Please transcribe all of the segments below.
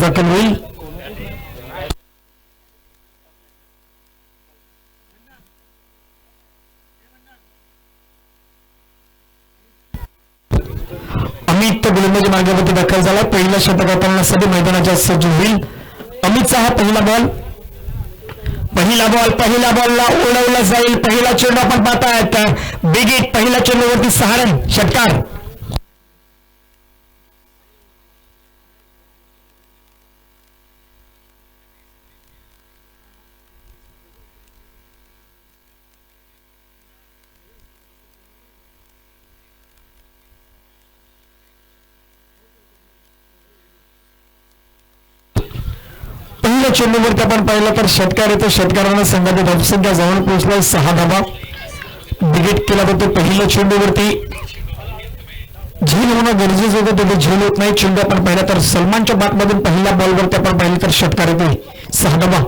धावास दाखल होईल. अमित गोलंदाजी मार्गावरती दाखल झाला. पहिल्या षटकासाठी मैदानाच्या सज्ज होईल. अमितचा हा पहिला बॉल. पहिला बॉलला उडवला जाईल. पहिला चेंडू आपण पाहतायत. बिगिट पहिल्या चेंडूवरती 6 रन. षटकार. चेंडूवरती आपण पाहिलं तर षटकार येतो. षटकारानं संघाची धावसंख्या जवळ पोहोचलाय 6 धावा. बिगिट केला जातो. पहिल्या चेंडूवरती झेल होणं गरजेचं होतं, तिथे झेल होत नाही. चेंडू आपण पाहिला तर सलमानच्या बाटमधून पहिल्या बॉलवरती आपण पाहिलं तर षटकार येतोय. 6 धावा.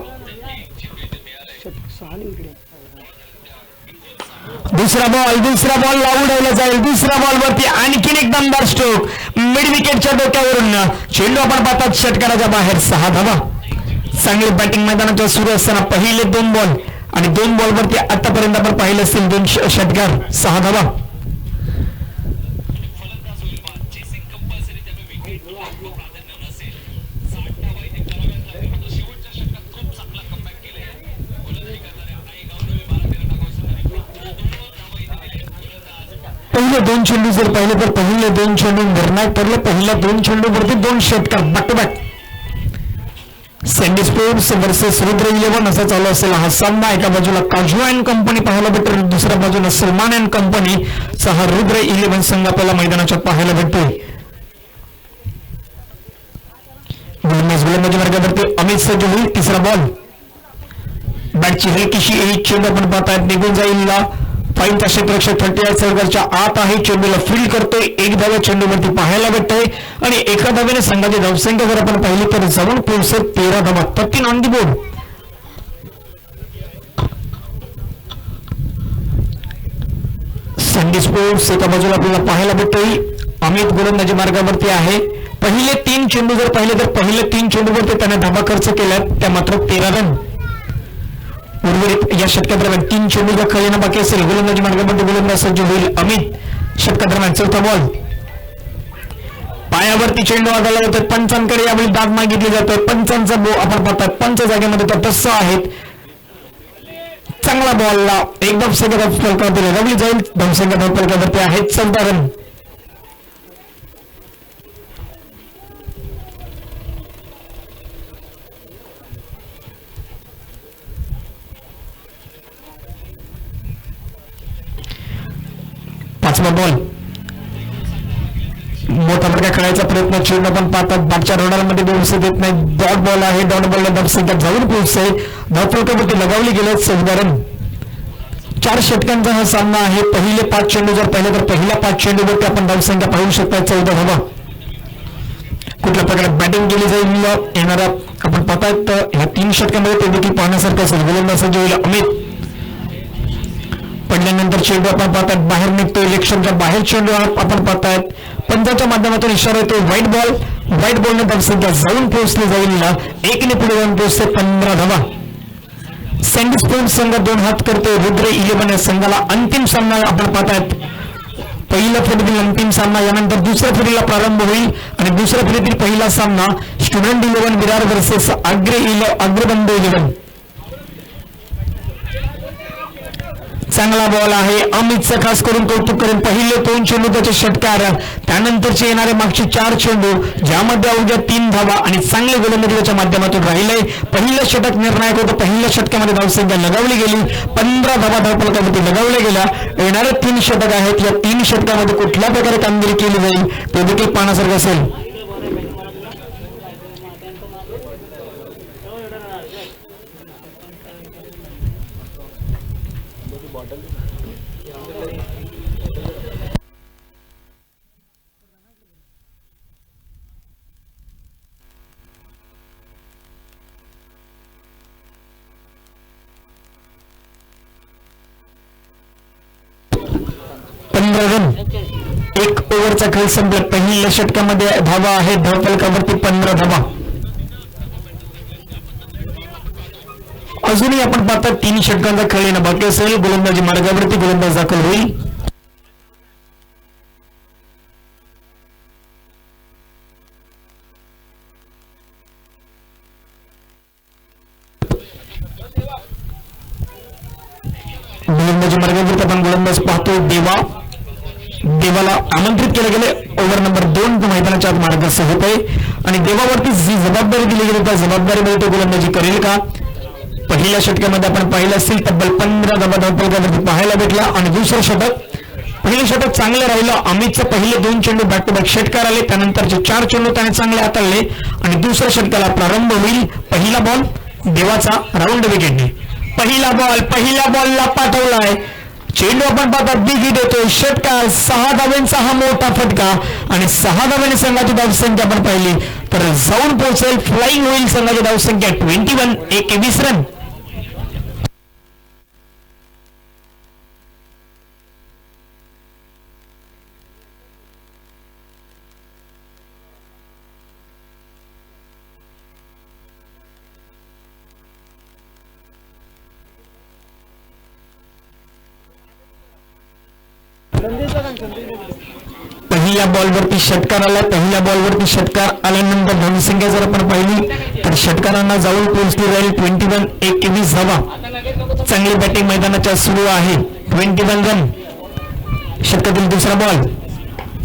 दुसरा बॉल उडवला जाईल. दुसऱ्या बॉलवरती आणखीन एक दमदार स्ट्रोक मिड विकेटच्या डोक्यावरून. चेंडू आपण पाहतात षटकाराच्या बाहेर. 6 धावा. चांगली बॅटिंग मैदानाच्या सुरू असताना पहिले 2 बॉल आणि 2 बॉलवरती आतापर्यंत आपण पाहिले असतील 2 षटकार. 6 धावा. पहिले 2 चेंडू जर पाहिले तर पहिले 2 चेंडू निर्णायक ठरले. पहिल्या 2 चेंडूवरती 2 षटकार back to back. Sandy sports versus Rudra 11 असा चालू असेल हा सामना. एका बाजूला काजू अँड कंपनी पाहायला भेटतो, दुसऱ्या बाजूला सलमान अँड कंपनी हा रुद्र 11 संघ आपल्याला मैदानाच्या पाहायला भेटतोय. गोलंदाजी मार्गावरती अमित सज्ज होईल. तिसरा बॉल. बॅटची हलकीशी एक चेंडू आपण पाहतायत निघून जाईल. फाईनचा क्षेत्ररक्षक 38 सर्कलच्या आत आहे. चेंडूला फील्ड करतोय. एक धावा चेंडूवरती पाहायला भेटतोय आणि एका धावेने संघाची धावसंख्या जर आपण पाहिली तर जवळ पोहोचत 13 धावा. 13 on the board. Sandy sports एका बाजूला आपल्याला पाहायला भेटतोय. अमित गोलंदाजी मार्गावरती आहे. पहिले 3 चेंडू जर पाहिले तर पहिले 3 चेंडूवरती त्याने धावा खर्च केल्यात, त्या मात्र 13 रन. उर्वरित या षटकादरम्यान 3 चेंडूचा खेळणं बाकी असेल. गोलंदाजी मार्गामध्ये गोलंदाज सज्ज होईल अमित. षटकादरम्यान चौथा बॉल. पायावरती चेंडू वाजवला जातो. पंचांकडे यावेळी दाद मागितली जाते. पंचांचा आपण पाहतात पंच जागेमध्ये तर तसं आहेत. चांगला बॉलला एक धावसंख्या फलकावरती लगावली जाईल. धावसंख्या फलकावरती आहेत 14 रन. पाचवा बॉल. मोठा प्रकार खेळायचा प्रयत्न. चेंडू आपण पाहतात बाटच्या रोडामध्ये व्यवस्थित देत नाही. डॉट बॉल आहे. डॉट बॉलला धावसंख्या जाऊन पोहोचते. धावफलकावरती लगावली गेले 14 रन. 4 षटकांचा हा सामना आहे. पहिले 5 चेंडू जर पाहिले तर पहिल्या 5 चेंडूवरती आपण धावसंख्या पाहू शकता 14 धावा. कुठल्या प्रकारे बॅटिंग केली जाईल येणारा आपण पाहतायत ह्या 3 षटकांमध्ये ते देखील पाहण्यासारखं असेल. गोलंदाज सज्ज होईल अमित. पडल्यानंतर चेंडू आपण पाहतात बाहेर निघतोय. इलेक्शनच्या बाहेर चेंडू आपण पाहतायत. पंचाच्या माध्यमातून इशारा येतो व्हाईट बॉल. व्हाईट बॉलने धावसंख्या जाऊन पोहोचली जाईल. 1ने पुढे जाऊन पोहोचते 15 धावा. सँडी स्पोर्ट्स संघ 2 हात करतो. रुद्र 11 या संघाला अंतिम सामना आपण पाहतायत. पहिल्या फेरीतील अंतिम सामना यानंतर दुसऱ्या फेरीला प्रारंभ होईल आणि दुसऱ्या फेरीतील पहिला सामना स्टुडंट 11 विरार वर्सेस अग्रबंधू 11. चांगला बॉल आहे. अमितचं खास करून कौतुक करेन. पहिले 2 चेंडू त्याचे षटकार, त्यानंतरचे येणारे मागचे 4 चेंडू ज्यामध्ये अवघ्या 3 धावा आणि चांगले गोलंदाजी त्याच्या माध्यमातून राहिले. पहिलं षटक निर्णायक होतं. पहिल्या षटकामध्ये धावसंख्या लगावली गेली. 15 धावा धावफलकावरती लगावल्या गेल्या. येणारे 3 षटक आहेत. या 3 षटकामध्ये कुठल्या प्रकारे कामगिरी केली जाईल ते देखील पाहण्यासारखं असेल. एक ओव्हरचा खेळ संपला. पहिल्या षटकामध्ये धावा आहे धावफलकावरती 15 धावा. अजूनही आपण पाहता 3 षटकांचा खेळ येणं बाकी असेल. गोलंदाजी मार्गावरती गोलंदाज दाखल होईल. गोलंदाजी मार्गावरती आपण गोलंदाज पाहतो देवाला आमंत्रित केले गेले. ओव्हर नंबर 2 मैदानाच्या आत मार्गस्थ होत आहे आणि देवावरती जी जबाबदारी दिली गेली त्या जबाबदारीमध्ये तो गोलंदाजी करेल का. पहिल्या षटकामध्ये आपण पाहिलं असेल तब्बल 15 धावा पाहायला भेटला आणि दुसरं षटक पहिलं षटक चांगलं राहिलं. अमितचं पहिले 2 चेंडू बॅक टू बॅक षटकार आले. त्यानंतरचे 4 चेंडू त्याने चांगले हाताळले आणि दुसऱ्या षटकाला प्रारंभ होईल. पहिला बॉल देवाचा राऊंड विकेटने. पहिल्या बॉलला पाठवलाय चेंडू आपण पाहता बिगी देतोय षटकार. 6 धाब्यांचा हा मोठा फटका आणि 6 धाब्याने संघाची धावसंख्या आपण पाहिली तर जाऊन पोहोचेल. फ्लाइंग होईल संघाची धावसंख्या 21 21 रन. पहिल्या बॉलवरती षटकार आला. पहिल्या बॉलवरती षटकार आल्यानंतर धावसंख्या जर आपण पाहिली तर षटकारांना जाऊन पोहोचली राहील 21 21 धावा. चांगली बॅटिंग मैदानाच्या सुरू आहे. 21 रन. षटकातील दुसरा बॉल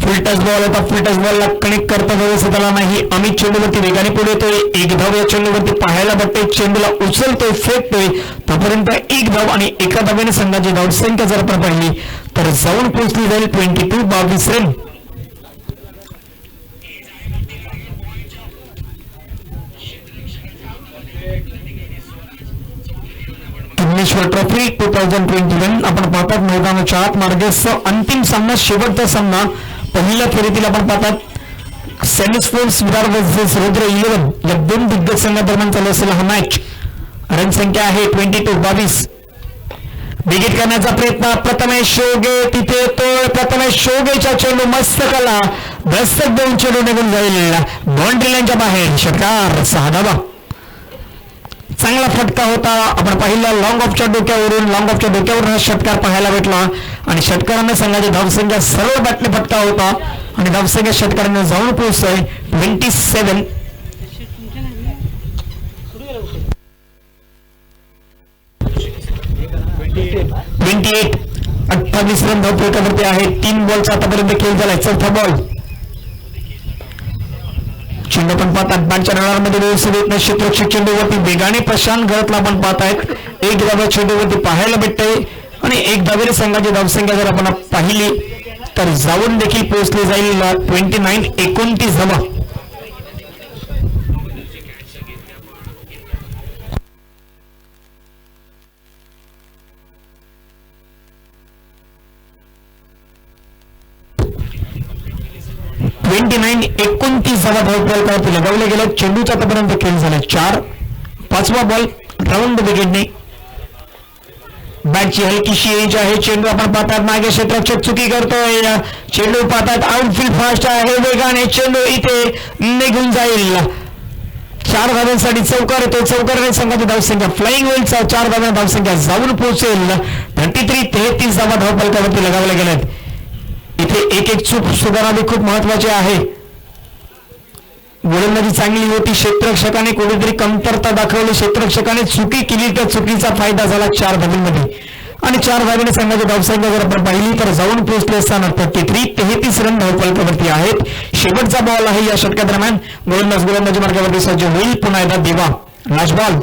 फुलटच बॉल होता. फुलटच बॉलला कनेक्ट करता व्यवस्थित आला नाही. अमित चेंडूवरती वेगाने पुढे येतोय. 1 धाव या चेंडूवरती पाहायला भेटते. चेंडूला उचलतोय फेकतोय तोपर्यंत 1 धाव आणि एका धाव्याने संघाची धावसंख्या जर आपण पाहिली तर जाऊन पोहोचली जाईल 22 22 रन. भुवनेश्वर ट्रॉफी 2021 आपण पाहतात मैदानाच्या आत मार्गस्थ अंतिम सामना शेवटचा सामना पहिल्या फेरीतील आपण पाहतात semi sports Virar versus Rudra 11 या 2 दिग्गज संघादरम्यान चालू असलेला हा मॅच. रन संख्या आहे 22 22. विकेट करण्याचा प्रयत्न प्रथमेश शोगे तिथे तो प्रथमेश शोगेच्या चेंडू मस्त कला दस्तक देऊन चेंडू निघून जाईल बाउंड्री लाईनच्या बाहेर. षटकार 6 धावा. चांगला फटका होता. आपण पाहिला लॉंग ऑफच्या डोक्यावरून हा षटकार पाहायला भेटला आणि षटकाराने संघाची धावसंख्या सरळ बॅटने फटका होता आणि धावसंख्या षटकाराने जाऊन पोहोचतोय 27 28. 28 रन धावफलकावरती आहे. 3 बॉलचा आतापर्यंत खेळ झालाय. चौथा बॉल चेंडू पण पाहतात बॅटच्या रडारमध्ये व्यवस्थित येत नाही. क्षेत्ररक्षक चेंडूवरती वेगाने प्रशांत गळतला आपण पाहतायत. 1 धावा चेंडूवरती पाहायला भेटतंय आणि 1 धावेने संघाची धावसंख्या जर आपण पाहिली तर जाऊन देखील पोहोचली जाईल 29 29 धावा. धावा लगावले गेले. चेंडूचा आतापर्यंत खेळ झाला 4. 5वा बॉल राऊंड विकेटने. बॅटची हलकीशी एज आहे. चेंडू आपण पाहतात मागे क्षेत्ररक्षक चुकी करतोय. चेंडू पाहतात आउटफील्ड फास्ट आहे. वेगाने चेंडू इथे निघून जाईल. 4 धाव्यांसाठी चौकार येतो. चौकाराने संघाची धावसंख्या फ्लाइंग होईल. 4 धाव्यांना धावसंख्या जाऊन पोहोचेल 33 33 धावा धावफलकावरती लगावल्या गेल्यात. इथे एक चूक सुधारणे खूप महत्वाचे आहे. गोलंदाजी चांगली होती. क्षेत्ररक्षकाने कुठेतरी कमतरता दाखवली. क्षेत्ररक्षकाने चुकी केली तर चुकीचा फायदा झाला 4 धाब्यांमध्ये आणि 4 धाब्याने संघाची धावसंख्या जर आपण पाहिली तर जाऊन पोहोचले असताना 33 रन धावफलकावरती आहेत. शेवटचा बॉल आहे या षटकादरम्यान. गोलंदाजी मार्गावरती सज्ज होईल पुन्हा एकदा देवा. लास्ट बॉल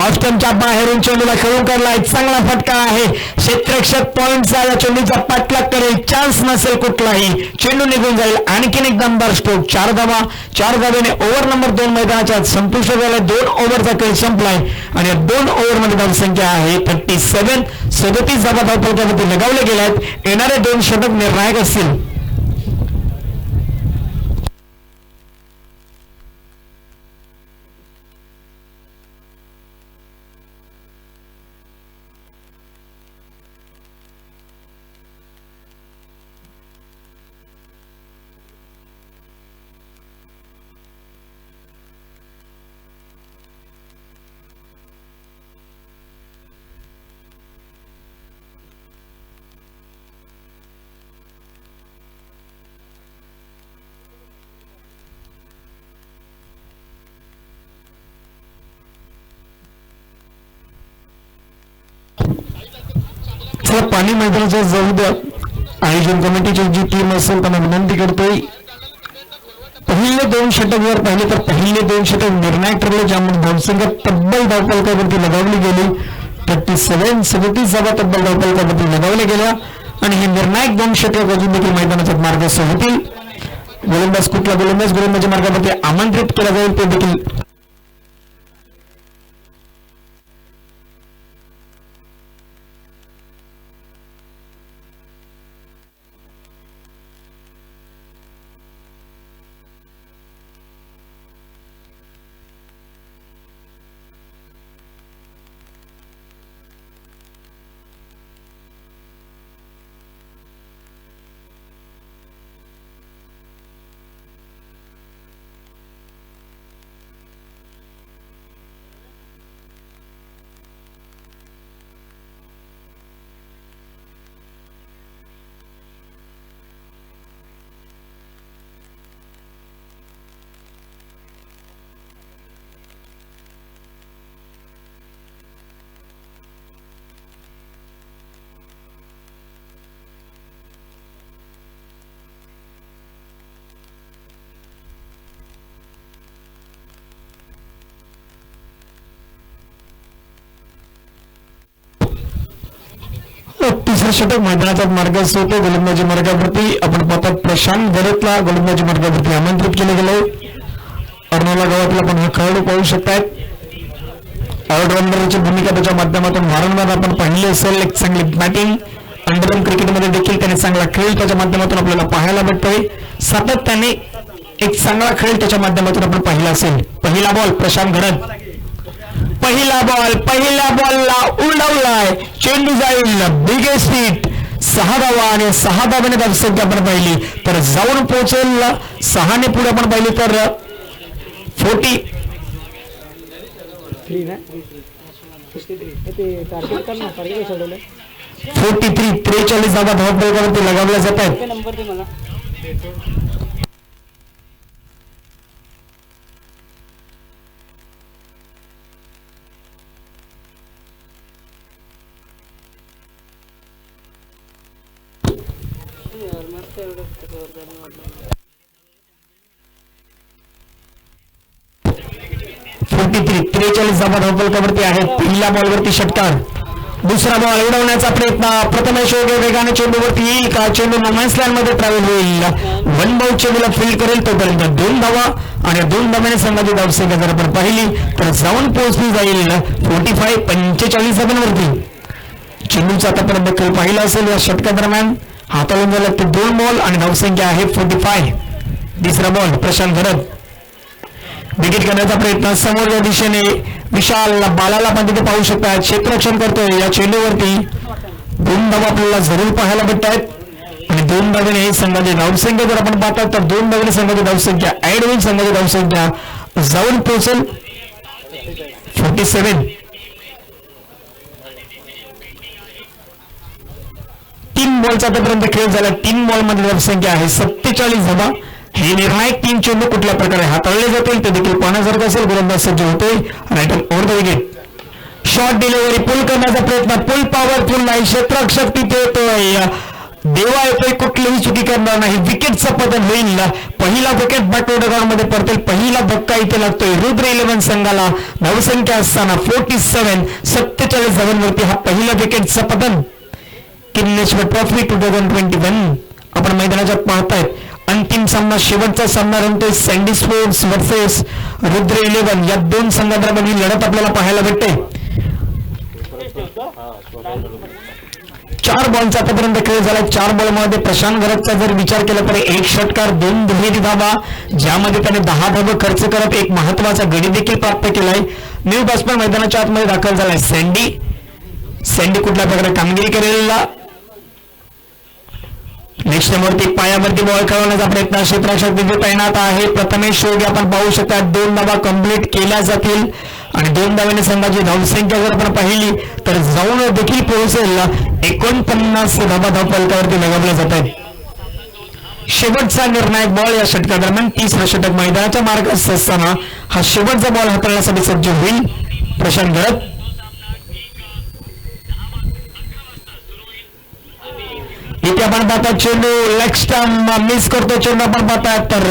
ऑस्टनच्या बाहेरून चेंडूला खेळून काढलाय. चांगला फटका आहे. क्षेत्ररक्षक पॉइंटचा या चेंडूचा पाठलाग करेल. चान्स नसेल कुठलाही. चेंडू निघून जाईल. आणखीन एक दमदार स्ट्रोक. 4 धावा. 4 धावेने ओव्हर नंबर 2 मैदानाच्या संपुष्ट झालाय. 2 ओव्हरचा खेळ संपलाय आणि 2 ओव्हरमध्ये धावसंख्या आहे 37. 37 धावा धावफलकावरती लगावले गेल्यात. येणारे 2 षटक निर्णायक असतील. पाणी मैदानाच्या जाऊ द्या. आयोजन कमिटीची जी टीम असेल त्यांना विनंती करतोय, पहिले 2 षटक जर पाहिले तर पहिले 2 षटक निर्णायक ठरले, ज्यामध्ये धावसंख्या तब्बल धावफलकावरती लगावली गेली. 37 धावा तब्बल धावफलकावरती लगावल्या गेल्या आणि हे निर्णायक 2 षटक अजून देखील मैदानाच्या मार्गावर होतील. गोलंदाज कुठला गोलंदाजी मार्गावरती आमंत्रित केला जाईल ते देखील तिसरा षटक मैदानाच्या मार्गास होते. गोलंदाजी मार्गावरती आपण पाहतात प्रशांत गरतला गोलंदाजी मार्गावरती आमंत्रित केले गेले. अर्नोला गावातला आपण हा खेळाडू पाहू शकतात. ऑलराऊंडरची भूमिका त्याच्या माध्यमातून वारंवार आपण पाहिली असेल. एक चांगली बॅटिंग, अंडरआर्म क्रिकेटमध्ये देखील त्याने चांगला खेळ त्याच्या माध्यमातून आपल्याला पाहायला भेटतोय. सातत्याने एक चांगला खेळ त्याच्या माध्यमातून आपण पाहिला असेल. पहिला बॉल प्रशांत गरत, पहिला बॉलला उडवलाय, चेंडू जाईल बिगेस्ट हिट, 6 धावा आणि 6 धावाने धावसंख्या आपण पाहिली तर जाऊन पोहोचेल 6 ने पुढे आपण पाहिली तर 43 43 धावा धावपळीवरती लगावल्या जात आहेत. धावा धावपळीवरती आहेत. पहिल्या बॉलवरती षटकार, दुसरा बॉल उडवण्याचा प्रयत्न, प्रथमेश योग्य वेगाने चेंडूवरती येईल का, चेंडू नोमॅन्स लँड मध्ये ट्रॅव्हल होईल, 1 बाउट चेंडूला फील्ड करेल तोपर्यंत 2 धावा आणि 2 धाव्याने संघाची धावसंख्या जर आपण पाहिली तर जाऊन पोहोचली जाईल 45 धाव्यांवरती. चेंडूचा आतापर्यंत खेळ पाहिला असेल या षटकादरम्यान हाताळून झाला ते 2 बॉल आणि धावसंख्या आहे 45. तिसरा बॉल प्रशांत गरत विकेट करण्याचा प्रयत्न, समोरच्या दिशेने विशाल बालाला पण तिथे पाहू शकतात, क्षेत्ररक्षण करतोय. या चेंडूवरती 2 धावा आपल्याला जरूर पाहायला भेटतात आणि 2 धावेने संघाची धावसंख्या जर आपण पाहतात तर 2 धावेने संघाची धावसंख्या ऍड होईल. संघाची धावसंख्या जाऊन पोहोचेल 47. 3 बॉलचा आतापर्यंत खेळ झाला. 3 बॉलमध्ये धावसंख्या आहे 47 धावा. हे निर्णायक 3 चेंडू कुठल्या प्रकारे हाताळले जातील ते देखील पाहण्यासारखं असेल. गोलंदाज सज्ज होतोय, right over the wicket, short delivery, pull करण्याचा प्रयत्न, पुल पॉवरफुल नाही, क्षेत्ररक्षक तिथे येतोय, देवा येतोय, कुठलीही चुकी करणार नाही, विकेटचं पतन होईल. पहिला विकेट बॅकवर्ड ग्राउंड मध्ये पडतील. पहिला धक्का इथे लागतोय रुद्र 11 संघाला. धावसंख्या असताना 47 धावांवरती हा पहिला विकेटचं पतन. किंगमेकर ट्रॉफी 2021 आपण मैदानात पाहतायत. अंतिम सामना, शेवटचा सामना रंगतोय सँडी स्पोर्ट्स वर्सेस रुद्र 11. या 2 संघांदरम्यान ही लढत आपल्याला पाहायला भेटते. 4 बॉलचा आतापर्यंत खेळ झाला. 4 बॉलमध्ये प्रशांत गरतचा जर विचार केला तर 1 षटकार, 2 दुहेरी धावा, ज्यामध्ये त्याने 10 धावा खर्च करत एक महत्वाचा गडी देखील प्राप्त केलाय. न्यू बॅट्समन मैदानाच्या आतमध्ये दाखल झालाय सँडी कुठल्या प्रकारे कामगिरी करेल. नेक्स्ट वरती पायावरती बॉल खेळवण्याचा प्रयत्न, क्षेत्ररक्षक तिथे तैनात आहे. प्रथमेश योगी आपण पाहू शकता. 2 धावा कंप्लीट केल्या जातील आणि 2 धाव्याने संघाची धावसंख्या जर आपण पाहिली तर जाऊन देखील पोहोचेल 49 धावा धावफलकावरती लगावल्या जात आहेत. शेवटचा निर्णायक बॉल या षटकादरम्यान. 30 षटक मैदानाच्या मार्गात असताना हा शेवटचा बॉल हाताळण्यासाठी सज्ज होईल प्रशांत गरत. इथे आपण पाहता चेंडू लेग स्टंप मिस करतो चेंडू आपण पाहता तर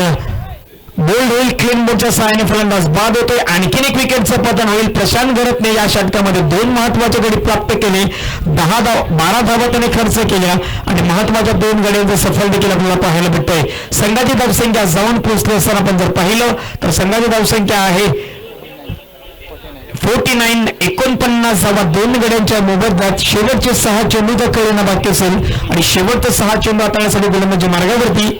बोल्ड होईल क्लीन बोलच्या सहाय्याने फलंदाज बाद होतोय. आणखीन एक विकेटचं पतन होईल. प्रशांत गरतने या षटकामध्ये 2 महत्वाचे गडी प्राप्त केले. 12 धावा त्याने खर्च केल्या आणि महत्वाच्या 2 गड्यांचं सफल देखील आपल्याला पाहायला भेटतोय. संघाची धावसंख्या जाऊन पोहोचली असताना आपण जर पाहिलं तर संघाची धावसंख्या आहे 49. 49 धावा 2 गड्यांच्या मोबदल्यात शेवटचे 6 चेंडूचा खेळणं बाकी असेल आणि शेवटचे 6 चेंडू हाताळण्यासाठी गोलंदाजी मार्गावरती.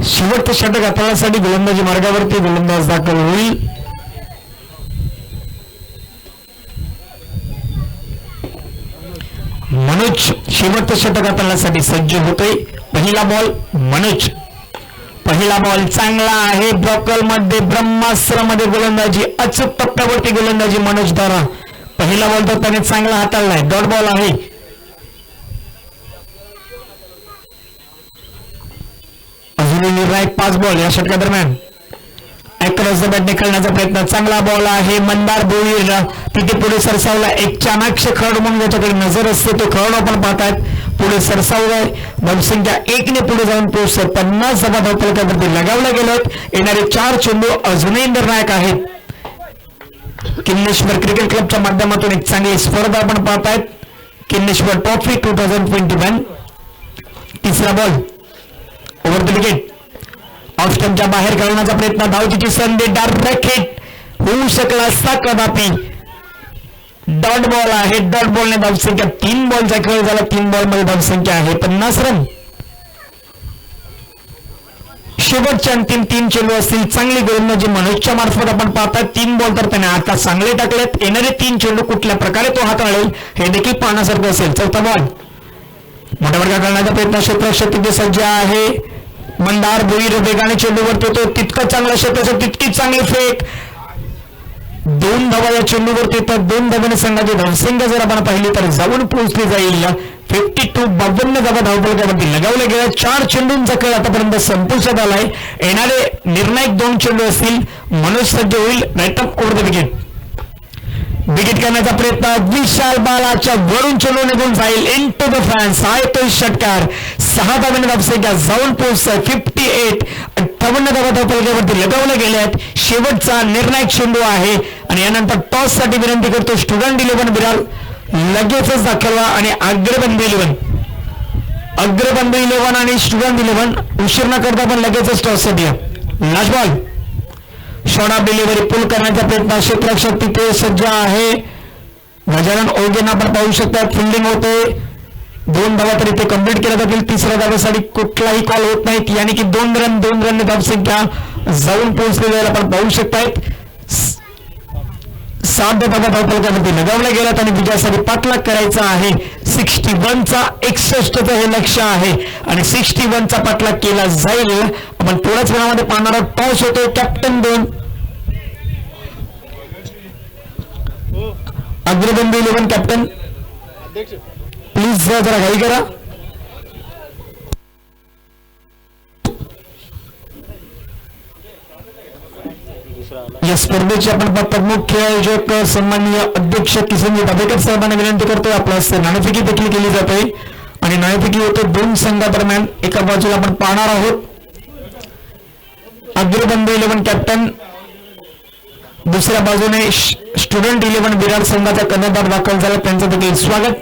शेवटचं षटक हाताळण्यासाठी गोलंदाजी मार्गावरती गोलंदाज दाखल होईल. मनोज शेवटचं षटक हाताळण्यासाठी सज्ज होतोय. पहिला बॉल मनोज. पहिला बॉल चांगला आहे. ब्रॉकल मध्ये ब्रह्मास्त्र मध्ये गोलंदाजी अचूक टप्प्यावरती गोलंदाजी मनोज द्वारा. पहिला बॉल तर त्याने चांगला हाताळलाय. डॉट बॉल आहे. निर्णायक 5 बॉल या षटकादरम्यान क्रॉस द बॅटने खेळण्याचा प्रयत्न. चांगला बॉल आहे. मंदार भोईर तिथे पुढे सरसावला. एक चाणाक्ष खेळाडू म्हणून ज्याच्याकडे नजर असते तो खेळाडू आपण पाहतायत. पुढे सरसावलाय. धावसंख्या 1 ने पुढे जाऊन पोहोचत 50 धावा धावफलकावरती लगावल्या गेल्यात. येणारे 4 चेंडू अजूनही निर्णायक आहेत. किल्लेश्वर क्रिकेट क्लबच्या माध्यमातून एक चांगली स्पर्धा आपण पाहतायत. किल्लेश्वर ट्रॉफी 2021. तिसरा ball over the wicket. Off स्टंपच्या बाहेर खेळण्याचा प्रयत्न. धावतीची संधी. डायरेक्ट हिट होऊ शकला असता कदापि. डॉट बॉल आहे. डॉट बॉलने धावसंख्या 3 बॉलचा खेळ झाला. 3 बॉलमध्ये धावसंख्या आहे 50 रन. शेवटच्या अंतिम 3 चेंडू असतील. चांगली गोलंदाजी मनोजच्या मार्फत आपण पाहतात. 3 बॉल तर त्याने आता चांगले टाकलेत. येणारे 3 चेंडू कुठल्या प्रकारे तो हाताळेल हे देखील पाहण्यासारखं असेल. चौथा बॉल मोठ्या वर्गात करण्याचा प्रयत्न. क्षेत्ररक्षक तिथे सज्ज आहे. मंदार भोईर वेगाने चेंडूवरती येतो. तितका चांगला क्षेत्ररक्षक तितकी चांगली फेक. 2 धावा या चेंडूवरती तर 2 धावाने संघाची धावसंख्या जर आपण पाहिली तर जाऊन पोहोचली जाईल 52. 52 धावा धावफलकावरती लगावल्या गेल्या. 4 चेंडूंचा खेळ आतापर्यंत संपुष्टात आलाय. येणारे निर्णायक 2 चेंडू असतील. मनोज सज्ज होईल. Right up over the wicket. Wicket करण्याचा प्रयत्न. विशाल बालाच्या वरून चेंडू निघून जाईल. Into the fans. हा येतोय षटकार. 6 धावांनी धावसंख्या जाऊन पोहोचतोय 58. 58 धावा धावफलकावरती लगावल्या गेल्यात. शेवटचा निर्णायक चेंडू आहे आणि यानंतर टॉस साठी विनंती करतो स्टुडंट 11 विरार लगेचच दाखल व्हा आणि अग्रबंधू 11 आणि स्टुडंट 11 उशीर न करता पण लगेचच टॉस साठी. Last ball. Short off delivery pull करण्याचा प्रयत्न. क्षेत्ररक्षक तिथे सज्ज आहे. गजानन ओगेंना आपण पाहू शकता. फिल्डिंग होते. 2 धावा तरी ते कंप्लीट केल्या जातील. तिसऱ्या धावेसाठी कुठलाही कॉल होत नाहीत. यानी की 2 रन धावसंख्या जाऊन पोहोचले जायला आपण पाहू शकतायत. 7 धावा धावफलकावरती लगावल्या गेल्यात आणि विजयासाठी पाठलाग करायचा आहे. 61चा 61चं हे लक्ष आहे आणि 61चा पाठलाग केला जाईल. आपण थोड्याच वेळामध्ये पाहणार आहोत. टॉस होतो. कॅप्टन 2 अग्रबंधू 11 कॅप्टन प्लीज जरा घाई करा. या स्पर्धेचे आपण पाहतात मुख्य आयोजक सन्माननीय अध्यक्ष किसनजी दाभेकर साहेबांना विनंती करतोय. आपल्या हस्ते नाणेफेकी देखील केली जाते आणि नाणेफेकी होते 2 संघादरम्यान. एका बाजूला आपण पाहणार आहोत अग्रबंधू 11 कॅप्टन. दुसऱ्या बाजूने स्टुडंट 11 विरार संघाचा कर्णधार दाखल झाला. त्यांचं देखील स्वागत.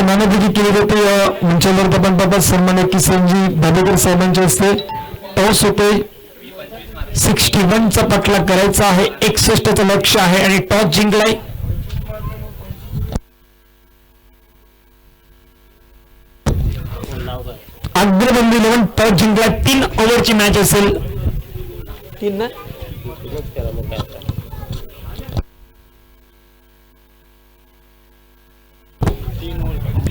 नाणेफेकी केली जाते. मंचावरती आपण पाहतात सन्मान्य किसनजी दाभेकर साहेबांच्या हस्ते टॉस होते. 61चा पटला करायचा आहे. 61चं लक्ष आहे आणि टॉस जिंकलाय. अग्रबंधू 11 टॉस जिंकला. 3 ओव्हरची मॅच असेल. 3 ना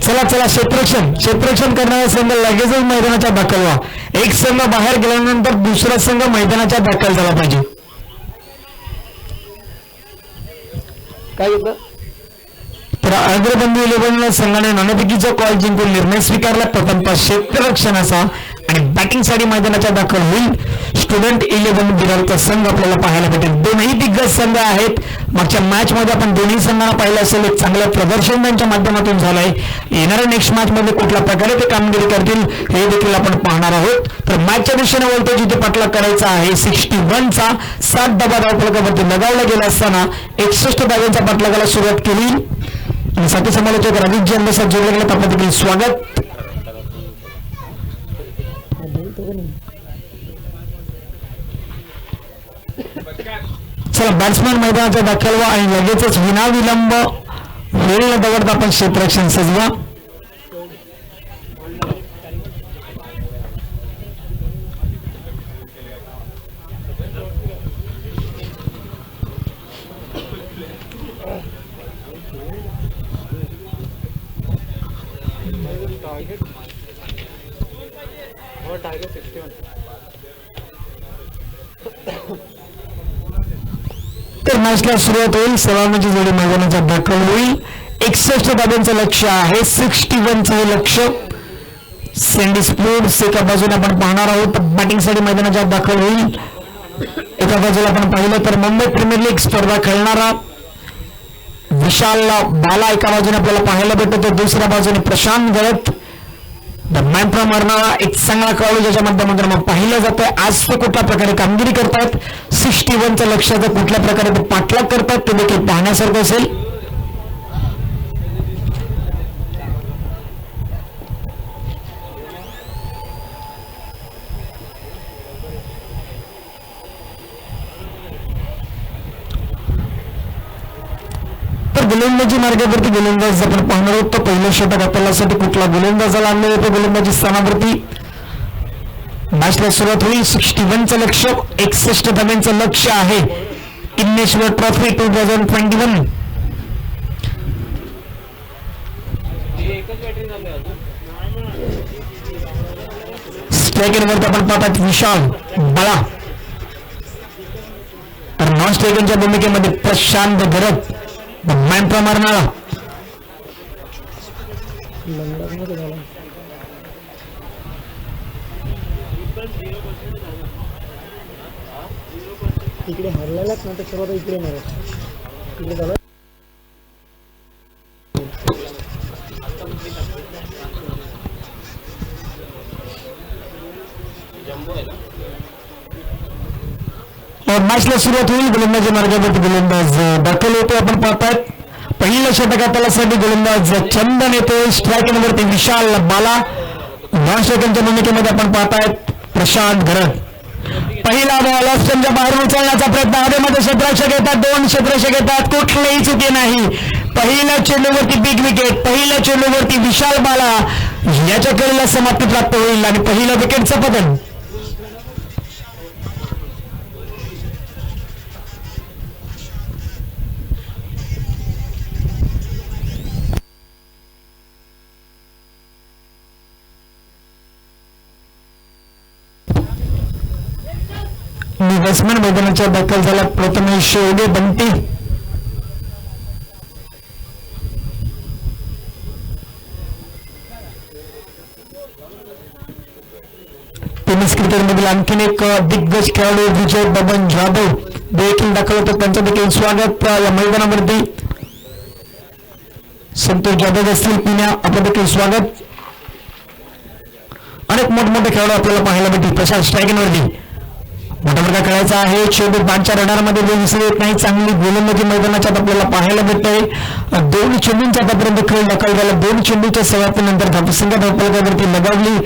चला चला क्षेत्ररक्षण करणारा संघ लगेचच मैदानाच्या दाखल व्हा. एक संघ बाहेर गेल्यानंतर दुसरा संघ मैदानाच्या दाखल झाला पाहिजे. काय होतं तर अग्रबंधू 11 संघाने नाणेफेकीचा कॉल जिंकून निर्णय स्वीकारला. प्रथम क्षेत्ररक्षणाचा आणि बॅटिंगसाठी मैदानाच्या दाखल होईल. स्टुडंट 11 बिरारचा संघ आपल्याला पाहायला भेटेल. दोनही दिग्गज संघ आहेत. मागच्या मॅच मध्ये आपण दोन्ही संघांना पाहिलं असेल एक चांगलं प्रदर्शन त्यांच्या माध्यमातून झालंय. येणाऱ्या नेक्स्ट मॅच मध्ये कुठल्या प्रकारे ते कामगिरी करतील हे देखील आपण पाहणार आहोत. तर मॅचच्या दिशेने बोलतो जिथे पटला करायचा आहे. 61चा 7 डबा धावफलकावरती लगावला गेला असताना 61 धावांचा पटलागाला सुरुवात केली. आणि साथी समालोचक राजीवजी अंबेसात जोडले गेले. आपलं देखील स्वागत. चला बॅट्समॅन मैदानाचा दाखल व्हा आणि लगेचच विनाविलंब वेळ न दवडता आपण क्षेत्ररक्षण सजवा. टार्गेट 61 तर मॅचला सुरुवात होईल. सलामीची जोडी मैदानाचा दाखल होईल. 61 धाब्यांचं लक्ष आहे. 61चं लक्ष. सँडी स्पोर्ट्स एका बाजूने आपण पाहणार आहोत. बॅटिंगसाठी मैदानाच्या दाखल होईल. एका बाजूला आपण पाहिलं तर मुंबई प्रीमियर लीग स्पर्धा खेळणारा विशाल बाला एका बाजूने आपल्याला पाहायला भेटतो. तर दुसऱ्या बाजूने प्रशांत गळत द मॅन फ्रॉम अर्नाळा एक चांगला खेळाडू ज्याच्या माध्यमातून पाहिलं जातंय. आज ते कुठल्या प्रकारे कामगिरी करतात. 61च्या लक्ष्याचं कुठल्या प्रकारे ते पाठलाग करतात ते देखील पाहण्यासारखं असेल. तर गोलंदाजी मार्गावरती गोलंदाज आपण पाहणार आहोत. तर पहिलं षटक आपल्यासाठी कुठला गोलंदाजाला आणलं होतं गोलंदाजी स्थानावरती. मॅचला सुरुवात होईल. 61चं लक्ष. 61 धाब्यांचं लक्ष आहे. किन्नेश्वर ट्रॉफी 2021. स्ट्रायकरवरती आपण पाहतात विशाल बाळा. तर नॉन स्ट्रायकरच्या भूमिकेमध्ये प्रशांत गरत मॅन फ्रॉम अर्नाळा. इकडे हरलेलाच ना तर सर्वात इकडे नाही इकडे झालं. मॅचला सुरुवात होईल. गोलंदाजी मार्गावरती गोलंदाज दाखल होते. आपण पाहतात पहिल्या षटकासाठी गोलंदाज चंदन येते. स्ट्रायकरवरती विशाल बाला. नॉन स्ट्रायकरच्या भूमिकेमध्ये आपण पाहतायत प्रशांत गरड. पहिला बॉल ऑप्शनच्या बाहेर उचलण्याचा प्रयत्न. हवेमध्ये क्षेत्ररक्षक येतात. 2 क्षेत्ररक्षक येतात. कुठलीही चुकी नाही. पहिल्या चेंडूवरती बिग विकेट. पहिल्या चेंडूवरती विशाल बाला याच्या खेळीला समाप्ती प्राप्त होईल आणि पहिलं विकेटचं पतन. बॅट्समॅन मैदानाच्या दाखल झाला. प्रथमेश उदे बंटी. टेनिस क्रिकेटमधील आणखीन एक दिग्गज खेळाडू विजय बबन जाधव देखील दाखल होतात. त्यांचं देखील स्वागत या मैदानावरती. संतोष जाधव असतील पुण्या आपलं देखील स्वागत. अनेक मोठमोठे खेळाडू आपल्याला पाहायला भेटतील. प्रशांत स्ट्रायकिंगवरती मोठा मोठा खेळायचा आहे. चेंडू बॅटच्या रडारमध्ये दिसून येत नाही. चांगली गोलंदाजी मैदानाच्या आपल्याला पाहायला भेटतंय. दोन चेंडूंचा आतापर्यंत खेळ दाखल झाला. दोन चेंडूच्या सवातीनंतर धावसंख्या धावपलकावरती लगावली.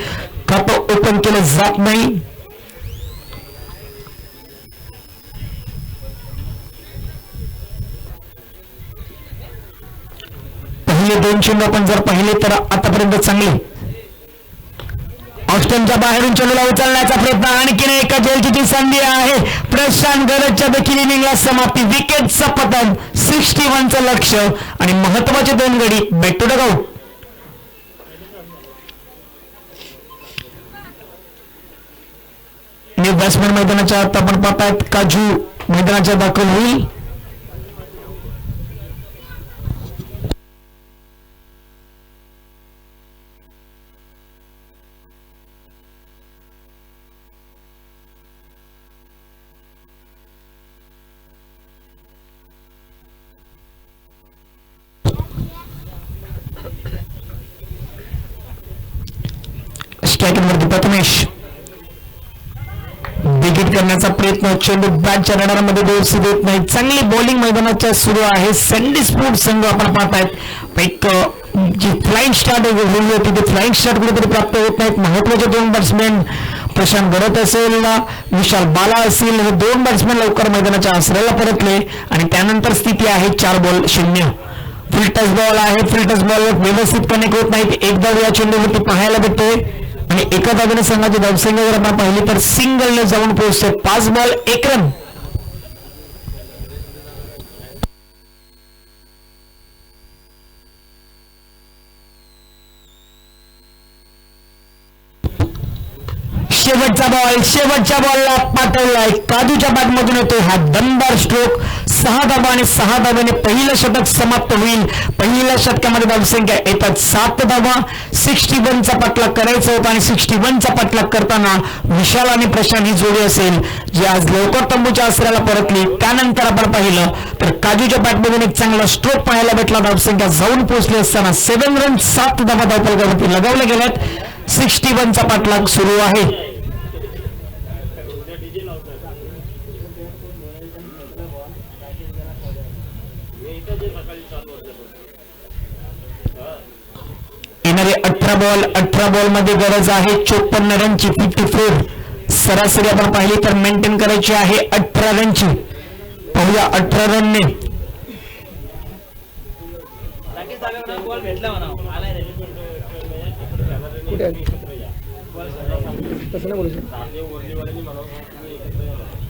खातं ओपन केलं जात नाही. पहिले दोन चेंडू आपण जर पाहिले तर आतापर्यंत चांगले. ऑस्टनच्या बाहेरून चेंडूला उचलण्याचा प्रयत्न. आणखीन एका झेलची संधी आहे. प्रशांत गरजच्या देखील इनिंगला समाप्ती. विकेटचं पतन. 61चं लक्ष आणि महत्वाचे दोन गडी back to dugout. New batsman मैदानाच्या आत आपण पाहतायत. काजू मैदानाच्या दाखल होईल. स्ट्रायकरवरती प्रथमेश विकेट करण्याचा प्रयत्न. चेंडू बॅटच्या रडारमध्ये व्यवस्थित देत नाही. चांगली बॉलिंग मैदानाच्या सुरू आहे. सँडी स्पोर्ट्स संघ आपण पाहतायत. एक जी फ्लाइंग स्टार्ट होईल होती ते फ्लाइंग स्टार्ट कुठेतरी प्राप्त होत नाहीत. महत्वाचे दोन बॅट्समॅन प्रशांत गरत असेल विशाल बाला असेल हे दोन बॅट्समॅन लवकर मैदानाच्या आसऱ्याला परतले आणि त्यानंतर स्थिती आहे 4-0. फुलटस बॉल आहे. फुलटस बॉल व्यवस्थित कनेक्ट होत नाहीत. एकदा या चेंडूवरती पाहायला भेटतोय आणि एका धावेने संघाची धावसंख्या जर आपण पाहिली तर सिंगलने जाऊन पोहोचते. 5 बॉल 1 रन. शेवटच्या बॉलला पाठवलाय. काजूच्या बॅटमधून येतोय हा दमदार स्ट्रोक. 6 धावा आणि 6 धाव्याने पहिलं षटक समाप्त होईल. पहिल्या षटकामध्ये धावसंख्या येतात 7 धावा. 61चा पाठलाग करायचा होता आणि 61चा पाठलाग करताना विशाल आणि प्रशांत ही जोडी असेल जी आज लवकर तंबूच्या आसऱ्याला परतली. त्यानंतर आपण पाहिलं तर काजूच्या बॅटमधून एक चांगला स्ट्रोक पाहायला भेटला. धावसंख्या जाऊन पोहोचली असताना 7 रन 7 धावा धावपलकावरती लगावल्या गेल्यात. 61चा पाठलाग सुरू आहे. येणारे 18 बॉल मध्ये गरज आहे 54 रनची. 54 सरासरी आपण पाहिली तर मेंटेन करायची आहे 18 रनची. पाहूया 18 रनने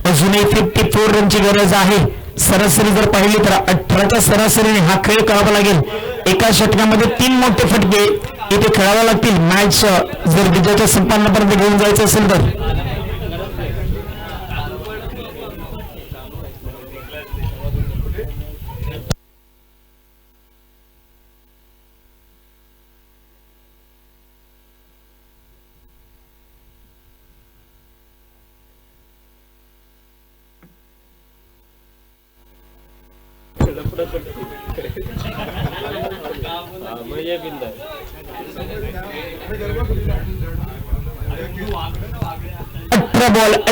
अजूनही 54 रनची गरज आहे. सरासरी जर पाहिली तर 18च्या सरासरीने हा खेळ करावा लागेल. एका षटकामध्ये 3 मोठे फटके इथे खेळावे लागतील. मॅच जर विजयाच्या संपन्नापर्यंत घेऊन जायचं असेल तर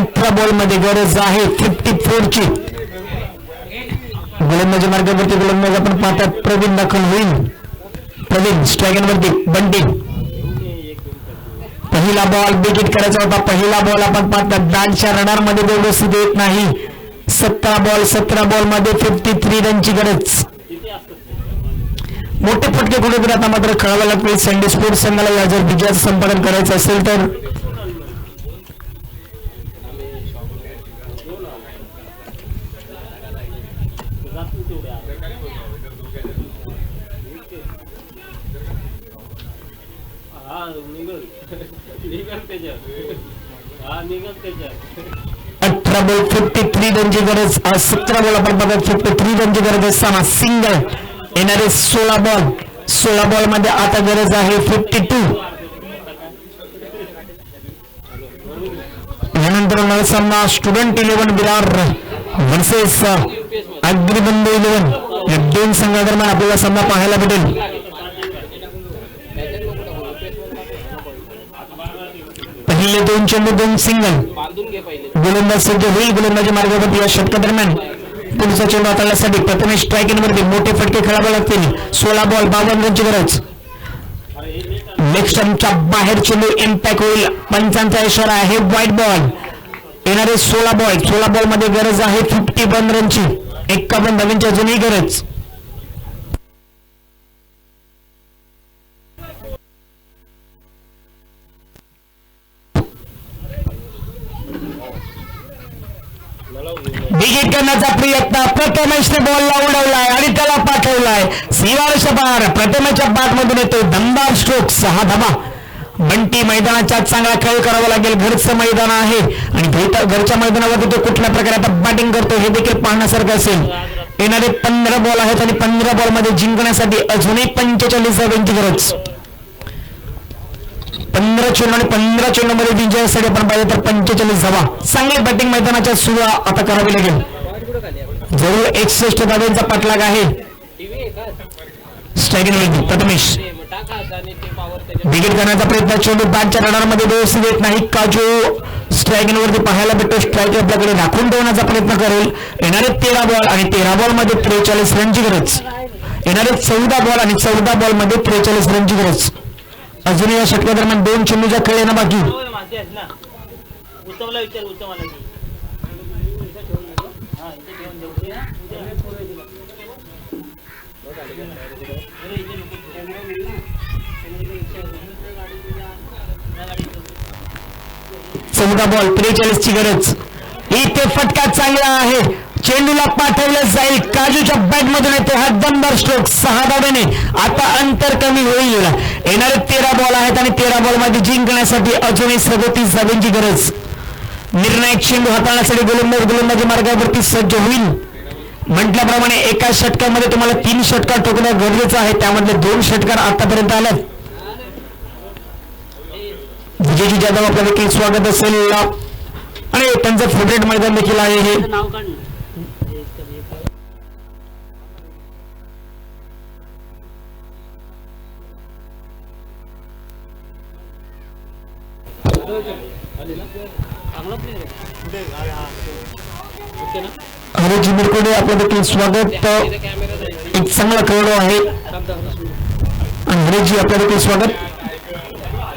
अठरा बॉल मध्ये गरज आहे 54 ची. गोलंदाजी मार्गावरती गोलंदाज आपण पाहतात. प्रवीण दाखल होईल. प्रवीण स्ट्रायकरवरती बंटी. पहिला बॉल विकेट करायचा होता. पहिला बॉल आपण पाहतात बॅटच्या रडार मध्ये व्यवस्थित येत नाही. 17 बॉल मध्ये 53 रनची गरज. मोठे फटके कुठेतरी आता मात्र खेळावे लागतील सँडी स्पोर्ट्स संघाला. या जर विजयाचं संपादन करायचं असेल तर बॉल 53 रनची गरज. 17 बॉल आपण बघत 53 रनची गरज असताना सिंगल. येणारे 16 बॉल मध्ये आता गरज आहे 52. यानंतर सामना स्टुडंट 11 विरार वर्सेस अग्निबंधू 11 या दोन संघादरम्यान आपल्याला सामना पाहायला भेटेल. पहिले 2 चेंडू 2 सिंगल. गोलंदाज सज्ज होईल गोलंदाजी मार्गावरती या षटकादरम्यान. पुढचा चेंडू हाताळण्यासाठी प्रथमेश स्ट्राईक वरती मोठे फटके खेळावे लागतील. 16 बॉल 52 रनची गरज. लेग स्टंपच्या बाहेर चेंडू इम्पॅक्ट होईल. पंचांचा इशारा आहे व्हाईट बॉल. येणारे 16 बॉल मध्ये गरज आहे 51 रनची. 51 धावांची अजूनही गरज. विकेट करण्याचा प्रयत्न प्रथमेशने बॉलला उडवलाय आणि त्याला पाठवलाय सीमारेषा पार. प्रथमेशच्या बॅट मधून येतो दमदार स्ट्रोक. 6 धावा. बंटी मैदानाच्या चांगला खेळ करावा लागेल. घरचं मैदान आहे आणि घरच्या मैदानावरती तो कुठल्या प्रकारे आता बॅटिंग करतो हे देखील पाहण्यासारखं असेल. येणारे 15 बॉल आहेत आणि 15 बॉल मध्ये जिंकण्यासाठी अजूनही 45 धावांची गरज. 15 चेंडू आणि 15 चेंडू मध्ये जिंकण्यासाठी आपण पाहिजे तर 45 धावा. चांगली बॅटिंग मैदानाच्या सुरू आता करावी लागेल. जरूर 61 धावांचा पाठलाग आहे. स्ट्रायकिंग प्रथमेश विकेट करण्याचा प्रयत्न. चेंडू बॅटच्या रडारमध्ये व्यवस्थित येत नाही. काजू स्ट्रायकिंग वरती पाहायला भेटतो. स्ट्रायक आपल्याकडे राखून ठेवण्याचा प्रयत्न करेल. येणारे 13 बॉल आणि 13 बॉल मध्ये 43 रनची गरज. येणारे 14 बॉल आणि 14 बॉल मध्ये 43 रनची गरज. अजूनही या षटकादरम्यान 2 चेंडूचा खेळ येणं बाकी. चौदा बॉल 43 ची गरज. इथे फटका चांगला आहे. चेंडूला पाठवलं जाईल. काजूच्या बॅट मधून येतो हा दमदार स्ट्रोक. 6 धावेने आता अंतर कमी होईल. येणारे 13 बॉल आहेत आणि 13 बॉल मध्ये जिंकण्यासाठी अजूनही 37 धावांची गरज. निर्णायक चेंडू हाताळण्यासाठी गोलंदाजी मार्गावरती सज्ज होईल. म्हटल्याप्रमाणे एका षटकामध्ये तुम्हाला 3 षटकार ठोकणं गरजेचं आहे. त्यामधले 2 षटकार आतापर्यंत आले. विजयजी जाधव आपल्या देखील स्वागत असेल आणि त्यांचं फेवरेट मैदान देखील आहे हे. हरेजी मिरकोडे आपलं देखील स्वागत. एक चांगला खेळाडू आहे आणि हरेजी आपलं देखील स्वागत.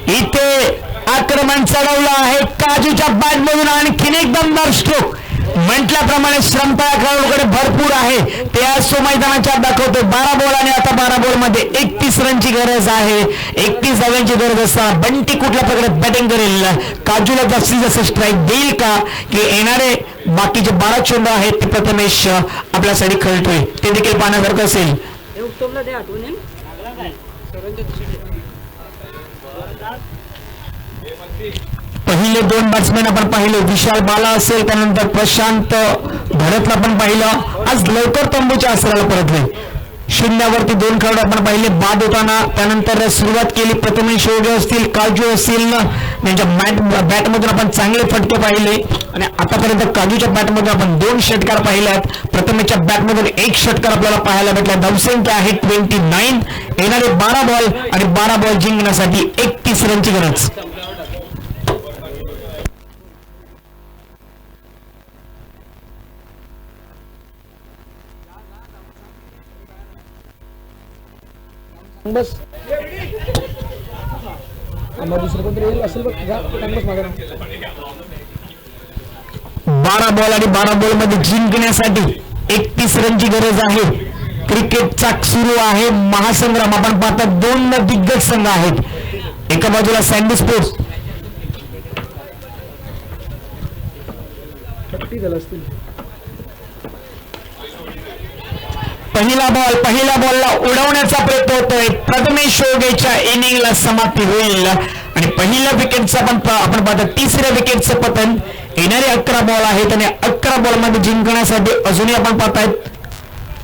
इथे आक्रमण चढवलं आहे काजूच्या बॅट मधून. आणखीन एक दमदार स्ट्रोक. म्हटल्याप्रमाणे श्रमता या खेळाडूकडे भरपूर आहे. ते आज तो मैदानाच्या दाखवतो. 12 बॉल आणि आता 12 बॉल मध्ये 31 रनची गरज आहे. 31 धावांची गरज असता बंटी कुठल्या प्रकारे बॅटिंग करेल. काजूला जास्तीत जास्त स्ट्राईक देईल का की येणारे बाकीचे 12 चेंडू आहेत ते प्रथमेश आपल्यासाठी खेळतोय ते देखील पाहण्यासारखं असेल. पहिले 2 बॅट्समॅन आपण पाहिले. विशाल बाला असेल त्यानंतर प्रशांत भरतला पण पाहिलं. आज लवकर तंबूच्या आसराला परतले. शून्यावरती 2 खेळाडू आपण पाहिले बाद होताना. त्यानंतर सुरुवात केली प्रथमेश योगे असतील काजू असतील त्यांच्या बॅटमधून आपण चांगले फटके पाहिले आणि आतापर्यंत काजूच्या बॅटमधून आपण 2 षटकार पाहिल्यात. प्रथमेशच्या बॅटमधून 1 षटकार आपल्याला पाहायला भेटला. धावसंख्या आहे 29. येणारे 12 बॉल आणि 12 बॉल जिंकण्यासाठी 31 रनची गरज. बस दुसरं कोणतरी येईल असेल बघ. 12 बॉल आणि 12 बॉल मध्ये जिंकण्यासाठी 31 रनची गरज आहे. क्रिकेटचा सुरू आहे महासंग्राम. आपण पाहता 2 दिग्गज संघ आहेत. एका बाजूला सँडी स्पोर्ट्स पहिला बॉलला उडवण्याचा प्रयत्न होतोय. प्रथमेश योगेच्या इनिंगला समाप्ती होईल आणि पहिल्या विकेटचं आपण पाहतो 3ऱ्या विकेटचं पतन. येणारे 11 बॉल आहेत आणि 11 बॉल मध्ये जिंकण्यासाठी अजूनही आपण पाहतायत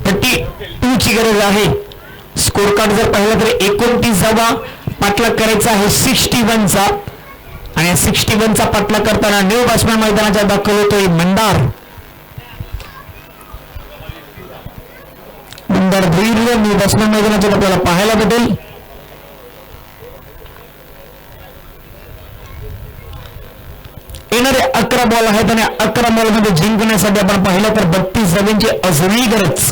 32 ची गरज आहे. स्कोर कार्ड जर पाहिलं तर 29 धावा पाठलाग करायचा आहे 61 चा आणि 61 चा पाठलाग करताना न्यू बॅट्समॅन मैदानाचा दाखल होतोय मंदार. धैर्य न्यू बॅट्समॅन मैदानाचा आपल्याला पाहायला भेटेल. 11 बॉल आहेत आणि 11 बॉल मध्ये जिंकण्यासाठी आपण पाहिलं तर 32 धावांची अजूनही गरज.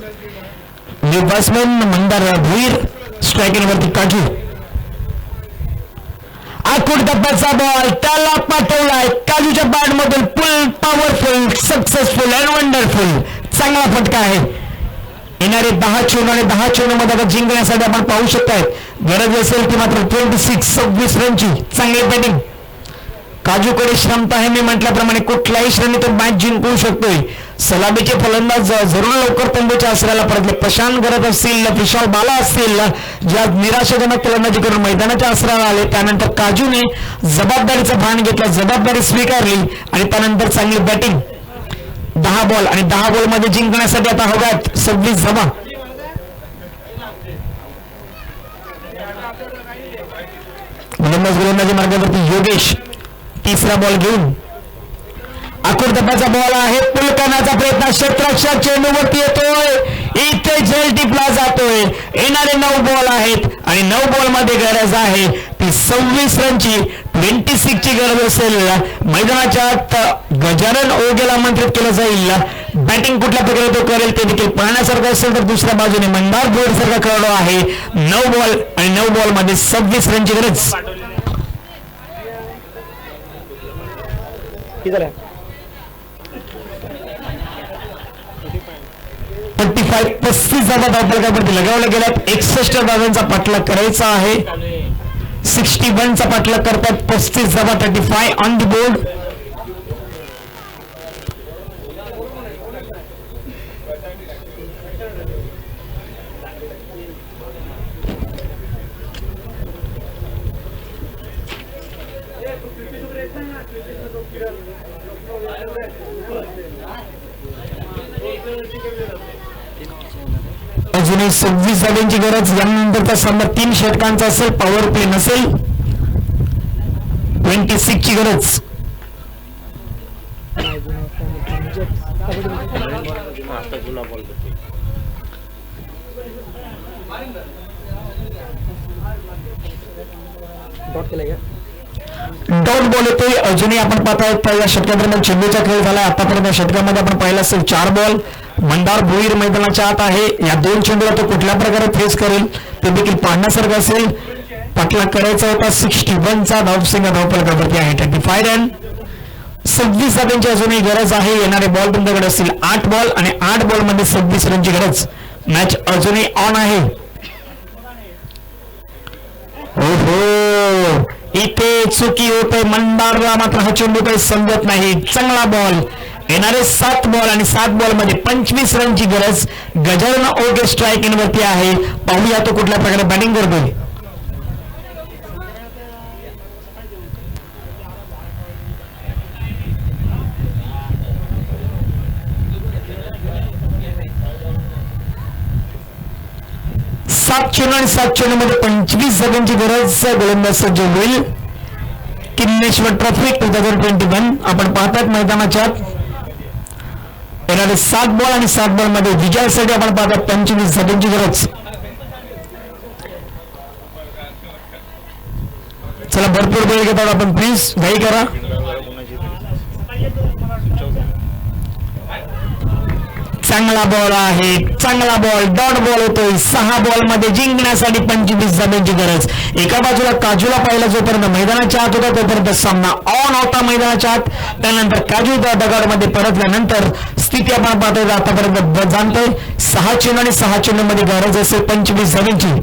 बॅट्समन मंदार भुईर, स्ट्रायकिंगवरती काजू. आखूड टप्प्याचा बॉल त्याला पाठवलाय काजूच्या बॅट मधून. फुल पॉवरफुल, सक्सेसफुल अँड वंडरफुल. चांगला फटका आहे. येणारे 10 चेंडू आणि 10 चेंडू मध्ये आता जिंकण्यासाठी आपण पाहू शकताय गरज असेल ती मात्र 26 रनची. चांगली बॅटिंग. काजूकडे क्षमता आहे. मी म्हटल्याप्रमाणे कुठल्याही श्रेणी तो मॅच जिंकू शकतोय. सलामीचे फलंदाज जरूर लवकर तंबूच्या आसऱ्याला परतले. प्रशांत गरज असतील, विशाल बाला असतील, ज्या निराशाजनक फलंदाजी करून मैदानाच्या आसऱ्याला आले. त्यानंतर काजूने जबाबदारीचं भान घेतलं, जबाबदारी स्वीकारली आणि त्यानंतर चांगली बॅटिंग. 10 बॉल आणि 10 बॉल मध्ये जिंकण्यासाठी आता हव्यात 26 धावा. गोलंदाजी मार्गावरती योगेश तिसरा बॉल घेऊन. आखूड टप्प्याचा बॉल आहे. पुल करण्याचा प्रयत्न क्षेत्ररक्षक चेंडूवरती येतोय. इथे झेल टिपला जातोय. येणारे 9 बॉल आहेत आणि 9 बॉल मध्ये गरज आहे ती 26 रनची. 26 ची गरज असेल. मैदानाच्या गजानन ओगेला आमंत्रित केलं जाईल. बॅटिंग कुठल्या प्रकारे तो करेल ते देखील पाहण्यासारखं असेल तर दुसऱ्या बाजूने मंदार भोईर सारखा खेळाडू आहे. 9 बॉल आणि 9 बॉल मध्ये 26 रनची गरज. 35 धावा धावफलकावरती लगावल्या गेल्यात. 61 धावांचा पाठलाग करायचा आहे. 61 चा पाठलाग करतात. 35 धावा. 35 ऑन द बोर्ड. अजूनही 26 धावांची गरज. यानंतरचा सामना 3 षटकांचा असेल. पॉवर प्ले नसेल. 26 ची गरज. डॉट बॉल येतोय. अजूनही आपण पाहताय या षटकादरम्यान चेंडूचा खेळ झाला. आतापर्यंत षटकामध्ये आपण पाहिला असेल 4 बॉल. मंदार भुईर मैदानाच्या आत आहे. या 2 चेंडूला तो कुठल्या प्रकारे फेस करेल ते देखील पाहण्यासारखं असेल. पाठलाग करायचा होता. 61 चा धावसंख्या धावफलकावरती आहे. 35 रन. 26 धावांची अजूनही गरज आहे. येणारे बॉल तुमच्याकडे असतील 8 बॉल आणि 8 बॉल मध्ये 26 रनची गरज. मॅच अजूनही ऑन आहे. ओहो, इथे चुकी होते. मंदारला मात्र हा चेंडू काही समजत नाही. चांगला बॉल. येणारे 7 बॉल आणि 7 बॉल मध्ये 25 रनची गरज. गजानन ओगे स्ट्रायकिंग वरती आहे. पाहूया तो कुठल्या प्रकारे बॅटिंग करतोय. सात चेंडू आणि 7 चेंडू मध्ये 25 धावांची गरज. गोलंदाज सज्ज होईल. किन्नेश्वर ट्रॉफी 2021 आपण पाहतात मैदानाच्या. येणारे 7 बॉल आणि 7 बॉल मध्ये विजयासाठी आपण पाहतात 25 धावांची गरज. चला भरपूर वेळ घेतात आपण. प्लीज घाई करा. चांगला बॉल आहे. चांगला बॉल. डॉट बॉल होतोय. 6 बॉल मध्ये जिंकण्यासाठी 25 धावांची गरज. एका बाजूला काजूला पाहिला जोपर्यंत मैदानाच्या आत होता तोपर्यंत सामना ऑन होता मैदानाच्या आत. त्यानंतर काजू दगाडमध्ये परतल्यानंतर स्थिती आपण पाहतोय आतापर्यंत जाणतोय. 6 चेंडू आणि 6 चेंडू मध्ये गरज असेल 25 धावांची.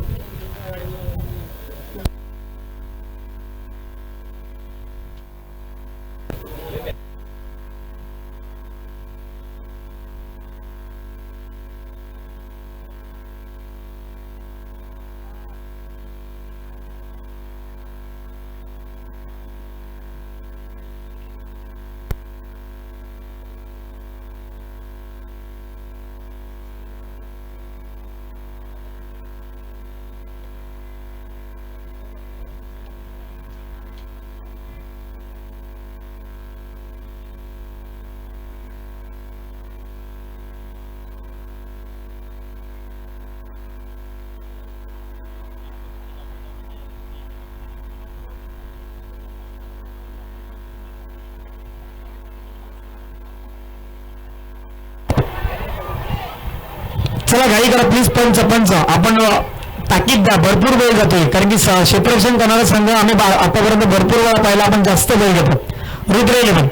चला घाई करा प्लीज. पंच आपण ताकीद द्या, भरपूर वेळ जातोय, कारण की क्षेत्ररक्षण करणारा संघ आम्ही आतापर्यंत भरपूर वेळा पाहिला, आपण जास्त वेळ घेतो. रुद्र 11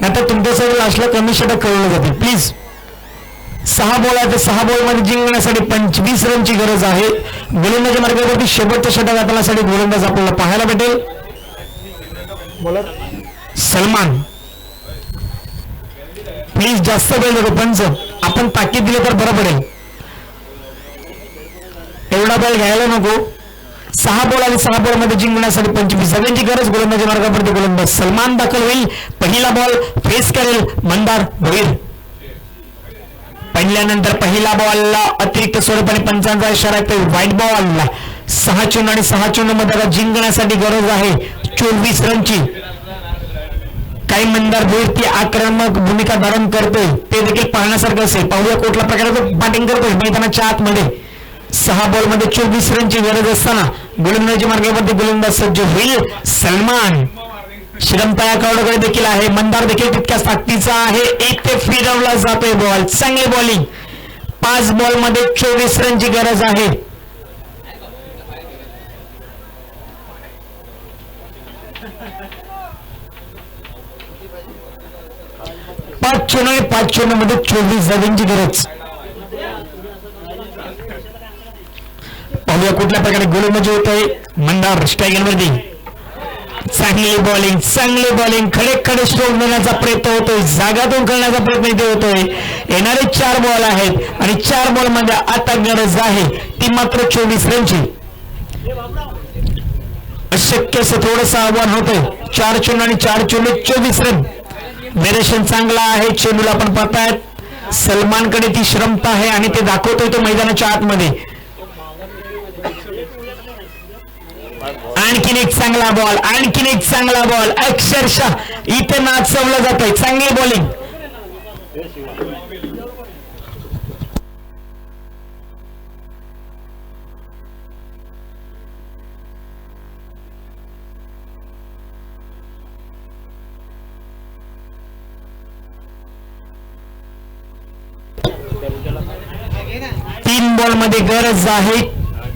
आता तुमच्यासाठी लास्टला कमी षटक कळवलं जाते. प्लीज 6 बॉल आहे, तर 6 बॉलमध्ये जिंकण्यासाठी 25 रनची गरज आहे. गोलंदाजी मार्गावरती शेवटचं षटक हाताळण्यासाठी गोलंदाज आपल्याला पाहायला भेटेल. बॉलर सलमान प्लीज जास्त वेळ देतो. पंच आपण ताकीद दिले तर बरं पडेल, एवढा बॉल घ्यायला नको. 6 बॉल आणि 6 बॉल मध्ये जिंकण्यासाठी 25 रनची गरज. गोलंदाजी मार्गावरती गोलंदाज सलमान दाखल होईल. पहिला बॉल फेस करेल मंदार भोईर. पहिल्यानंतर पहिला बॉलला अतिरिक्त स्वरूपाने पंचांचा इशारा आहे, व्हाईट बॉल. 6 चेंडू आणि 6 चेंडू मध्ये जिंकण्यासाठी गरज आहे 24 रनची. काही मंदार भोईर ती आक्रमक भूमिका धारण करतोय, ते देखील पाहण्यासारखं असेल. पाहूया कुठल्या प्रकारे तो बॅटिंग करतोय मैदानाच्या आतमध्ये. 6 बॉल मध्ये 24 रनची गरज असताना गोलंदाजी मार्गावरती गोलंदाज सज्ज होईल सलमान. श्रीलंका कडे देखील आहे, मंदार देखील तितक्याच ताकदीचा आहे. एक ते फिरवला जातोय बॉल, चांगली बॉलिंग. 5 बॉल मध्ये 24 रनची गरज आहे. पाच चेंडू मध्ये 24 रनची गरज. पाहूया कुठल्या प्रकारे गोलंदाजी होत आहे मंदार स्ट्रायकरवरती. चांगली बॉलिंग खडे खडे स्ट्रोक देण्याचा प्रयत्न होतोय, जागातून करण्याचा प्रयत्न इथे होतोय. येणारे 4 बॉल आहेत आणि 4 बॉल मध्ये आता गरज आहे ती मात्र 24 रनची. अशक्य असं थोडंसं आव्हान होतंय. 4 चेंडू आणि 4 चेंडू 24 रन. वेरिएशन चांगला आहे. चेंडूला आपण पाहतायत सलमानकडे ती श्रमता आहे आणि ते दाखवतोय तो मैदानाच्या आतमध्ये. आणखीन एक चांगला बॉल अक्षरशः इथे नाचवलं जात आहे. चांगली बॉलिंग. तीन बॉल मध्ये गरज आहे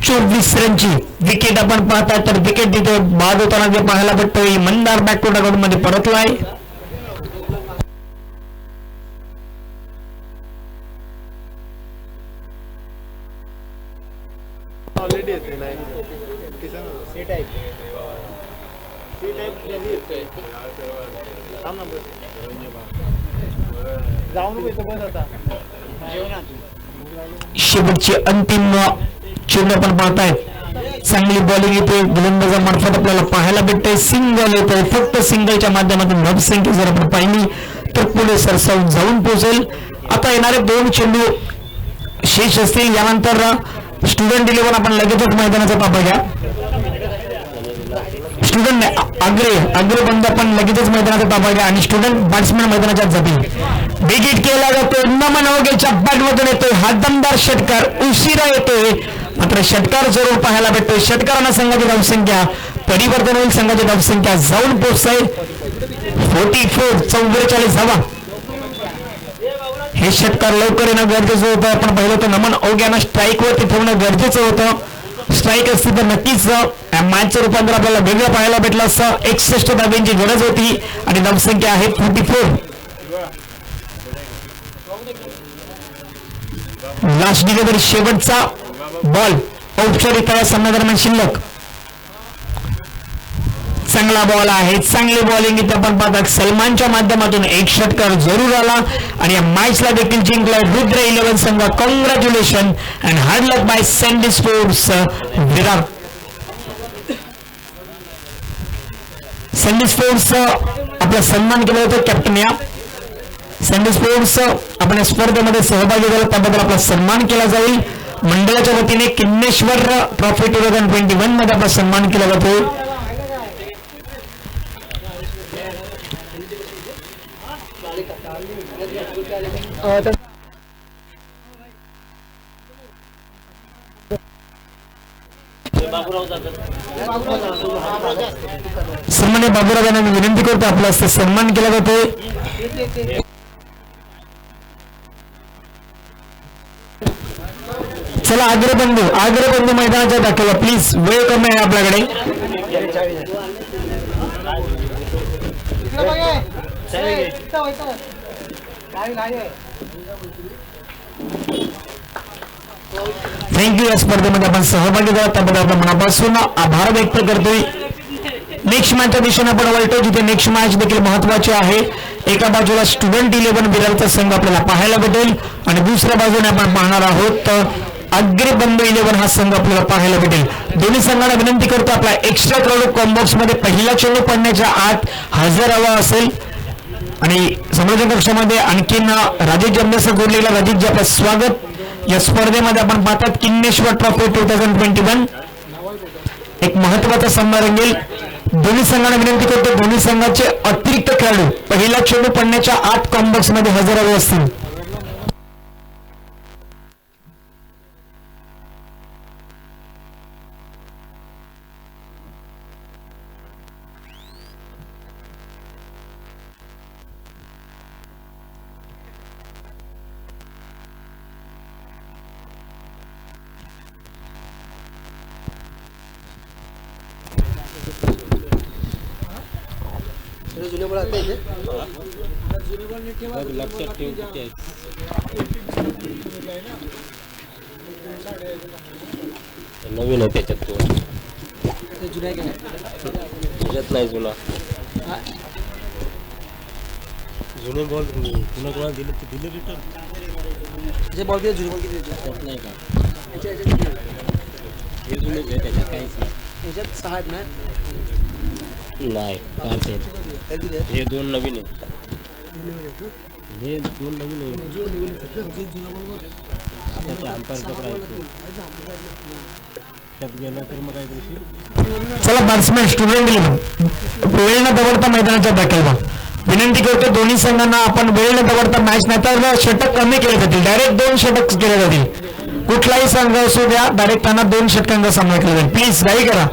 24 रनची. विकेट आपण पाहता तर विकेट तिथे बाद होताना जे पाहायला भेटतोय मंदार बॅकवर्ड अकाउंट मध्ये परतलाय. शेवटची अंतिम चेंडू आपण पाहतायत. चांगली बॉलिंग येते गोलंदाजामार्फत आपल्याला पाहायला भेटते. सिंगल येतोय, फक्त सिंगलच्या माध्यमातून धावसंख्या जर आपण पाहिली तर पुढे सरसावून जाऊन पोहोचेल. आता येणारे 2 चेंडू शेष असतील. यानंतर स्टुडंट 11 आपण लगेचच मैदानाचा ताबा घ्या. स्टुडंट अग्रे बंद आपण लगेचच मैदानाचा ताबा घ्या आणि स्टुडंट बॅट्समॅन मैदानाच्या जातील. विकेट केला जातोय. नमन अवघेच्या बॅटमधून येतोय हा दमदार षटकार. उशिरा येतोय मात्र षटकार जरूर पाहायला भेटतोय. षटकारांना संघाची धावसंख्या परिवर्तन होईल. संघाची धावसंख्या जाऊन पोहोचते 44 धावा. हे षटकार लवकर येणं गरजेचं होतं. आपण पाहिलं होतं नमन अवघ्यांना स्ट्राईक वरती ठेवणं गरजेचं होतं. स्ट्राईक असती तर नक्कीच मॅचचं रूपांतर आपल्याला वेगळं पाहायला भेटलं असतं. 61 धाब्यांची गरज होती आणि धावसंख्या आहे 44. लास्ट डिलिव्हरी शेवटचा बॉल औपचारिक सामन्यादरम्यान शिल्लक. चांगला बॉल आहे, चांगली बॉलिंग इथे आपण पाहतात. सलमानच्या माध्यमातून एक षटकार जरूर आला आणि या मॅचला देखील जिंकलाय रुद्र 11 संघ. Congratulation and hard luck by Sandy sports Virar. Sandy sports आपला सन्मान केला होता कॅप्टन. या सँडी स्पोर्ट्स आपण स्पर्धेमध्ये सहभागी झाला त्याबद्दल आपला सन्मान केला जाईल. मंडळाच्या वतीने किन्नेश्वर ट्रॉफी 2021 मध्ये आपला सन्मान केला जातो. सन्मान्य बाबूराव यांना मी विनंती करतो आपला सन्मान केला जातो. चला अग्रबंधू मैदानाच्या दाखवा प्लीज, वेळ कमी आहे आपल्याकडे. थँक्यू. या स्पर्धेमध्ये आपण सहभागी झाला त्याबद्दल आपण मनापासून आभार व्यक्त करतोय. नेक्स्ट मॅचच्या दिशेने आपण वळतो, जिथे नेक्स्ट मॅच देखील महत्वाची आहे. एका बाजूला स्टुडंट 11 बिरारचा संघ आपल्याला पाहायला भेटेल आणि दुसऱ्या बाजूने आपण पाहणार आहोत अग्रबंधू 11 हा संघ आपल्याला पाहायला भेटेल. दोन्ही संघांना विनंती करतो आपला एक्स्ट्रा क्राऊड कॉम्बॉक्स मध्ये पहिला चेंडू पडण्याच्या आत हजर हवा असेल. आणि समोरच्या कक्षामध्ये आणखीन राजेश जमनेसह जोडलेला राजेश आपलं स्वागत. या स्पर्धेमध्ये आपण पाहतात किन्नेश्वर ट्रॉफी 2021 एक महत्वाचा सामना रंगेल. दोन्ही संघांना विनंती करतो दोन्ही संघाचे अतिरिक्त खेळाडू पहिला चेंडू पडण्याच्या आत कॉम्बॉक्स मध्ये हजर हवे असतील. जुने बळ आता इथे लक्षात ठेव किती आहेत. नवीन आहे त्याच्यात तो जुन्या आहे का नाही? त्याच्यात नाही जुना. जुने बॉल पुन्हा कोणाला दिले ते दिले रिटर्न. जे बॉल किती जुने बॉल किती त्यात नाही का याच्यात हे जुनेच आहे त्याच्यात काहीच नाही. 6 आहेत ना? नाही काहीच आहे. हे दोन नवीन आहे. हे दोन नवीन आहे. त्याच्या अंपायर पकडायचं त्यात गेला तर मग काय दिवशी. चला बॅट्समॅन स्टुडंट 11 वेळ न दवडता मैदानाच्या दाखल. विनंती करतो दोन्ही संघांना आपण वेळ न दवडता मॅच नाही तर षटक कमी केले जातील. डायरेक्ट 2 षटक केले जातील. कुठलाही संघ असू द्या डायरेक्ट त्यांना 2 षटकांचा सामना केला जाईल. प्लीज गाई करा.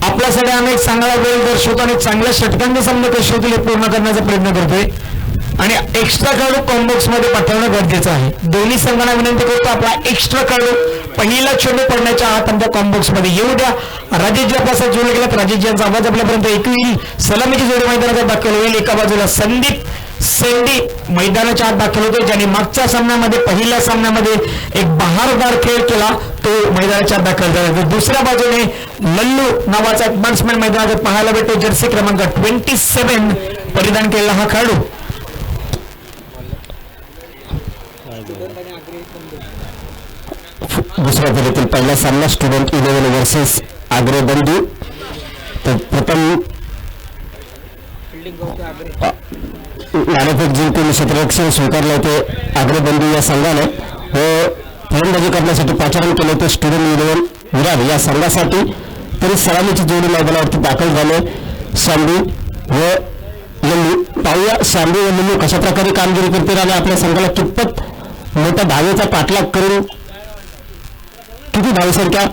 आपल्यासाठी आम्ही एक चांगला वेळ दर्शवतो आणि चांगल्या षटकांचे सामने कसे होतील हे पूर्ण करण्याचा प्रयत्न करतोय आणि एक्स्ट्रा खेळाडू कॉम्बॉक्स मध्ये पाठवणं गरजेचं आहे. दोन्ही संघांना विनंती करतो आपला एक्स्ट्रा खेळाडू पहिला चेंडू पडण्याच्या आत आमच्या कॉम्बॉक्स मध्ये येऊ द्या. राजेशजी आपल्यासह जोडले गेलात. राजेशजी यांचा आवाज आपल्यापर्यंत ऐकू येईल. सलामीची जोडी मैदानात दाखल होईल. एका बाजूला संदीप सेंडी मैदानाच्या आत दाखल होते ज्यांनी मागच्या सामन्यामध्ये पहिल्या सामन्यामध्ये एक बहारदार खेळ केला तो मैदानाच्या आत दाखल झाला. दुसऱ्या बाजूने लल्लू नावाचा एक बॅट्समॅन मैदानात पाहायला भेटतो. जर्सी क्रमांक 27 परिधान केलेला हा खेळाडू. दुसऱ्या फेरीतील पहिला सामना स्टुडंट 11 वर्सेस अग्रबंधू. तर प्रथम नाणेफेक जिंकून क्षेत्ररक्षण स्वीकारले होते अग्रबंधू या संघाने व फलंदाजी करण्यासाठी पाचारण केले होते स्टुडंट 11 विरार या संघासाठी. तरी सलामीची जोडी मैदानावरती दाखल झाले शांबी व लल्लू. पाहूया शांबी व लल्लू कशा प्रकारे कामगिरी करतील आणि आपल्या संघाला कितपत मोठ्या धावेचा पाठलाग करून किती धावसंख्या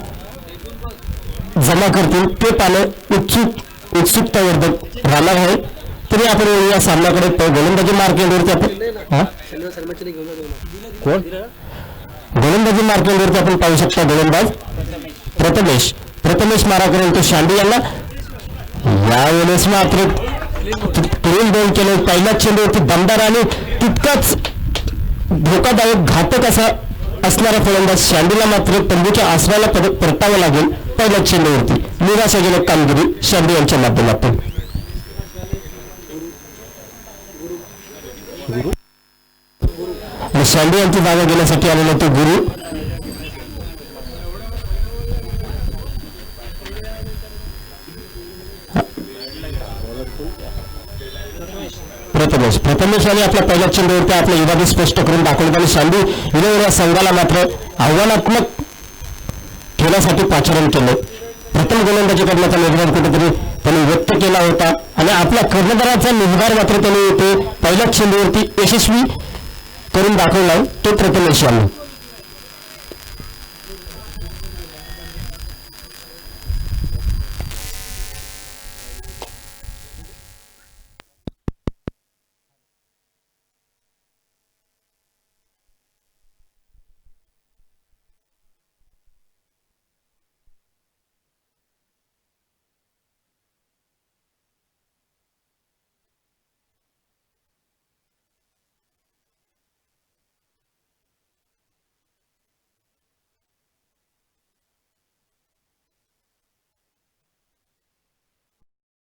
जमा करतील ते पाहणे उत्सुकतावर्धक राहणार आहे. तरी आपण या सामन्याकडे गोलंदाजी मार्केटवरती आपण कोण गोलंदाजी मार्केटवरती आपण पाहू शकता. गोलंदाज प्रथमेश मारा करेल तो शांडी यांना. यावेळेस मात्र क्लीन बॉल केले. पहिल्याच चेंडूवरती दमदार आणि तितकाच धोकादायक घातक असा असणारा फलंदाज शांडीला मात्र तंबूच्या आसराला परतावं लागेल. पहिल्याच चेंडूवरती निराशाजनक कामगिरी शांडी यांच्या माध्यमातून. शांडी यांची जागा घेण्यासाठी आलेला तो गुरु. प्रथमेश यांनी आपल्या पहिल्या चेंडूवरती आपल्या इरादे स्पष्ट करून दाखवले आणि शांडी या संघाला मात्र आव्हानात्मक खेळासाठी पाचारण केले. प्रथम गोलंदाजी करण्याचा निर्धार कुठेतरी त्यांनी व्यक्त केला होता आणि आपल्या कर्णधाराचा निर्धार मात्र त्यांनी ते पहिल्याच चेंडूवरती यशस्वी करून दाखवला तो प्रथमेश यांनी.